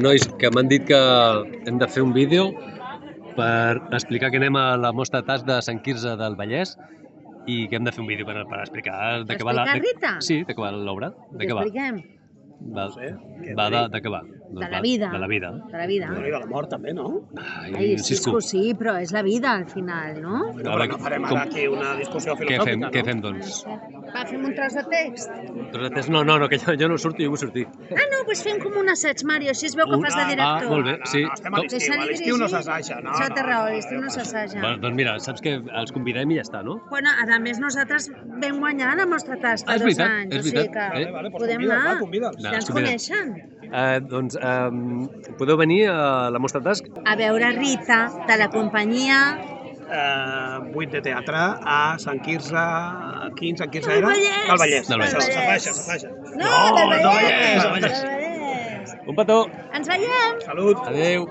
Nois, que m'han dit que hem de fer un vídeo per explicar que anem a la mostra TAS de Sant Quirze del Vallès i que hem de fer un vídeo per explicar de què va Explicar, Rita? Sí, de què va l'obra. De què va? Expliquem. Va de què va? De la vida. De la vida. De la vida. I de la mort també, no? Ai, Cisco, sí, però és la vida al final, no? Però no farem ara aquí una discussió filosòfica, no? Què fem, doncs? Va, fem un tros de text? No, que jo no surto, jo vull sortir. Ah, no, doncs fem com un assaig, Mario, així es veu que fas de director. Molt bé, sí. No, estem a l'estiu no s'assaja. Això té raó, a l'estiu no s'assaja. Doncs mira, saps que els convidem i ja està, no? Bueno, a més nosaltres vam guanyar la mostra TAS fa 2 anys, o sigui que podem anar, ja ens coneixen. Doncs podeu venir a la mostra TAS A veure Rita, de la companyia 8 de teatre a Sant Quirze, quin Sant Quirze era? Del Vallès. Del Vallès. S'afaixa. No, del Vallès. Un petó! Ens veiem! Salut! Adéu!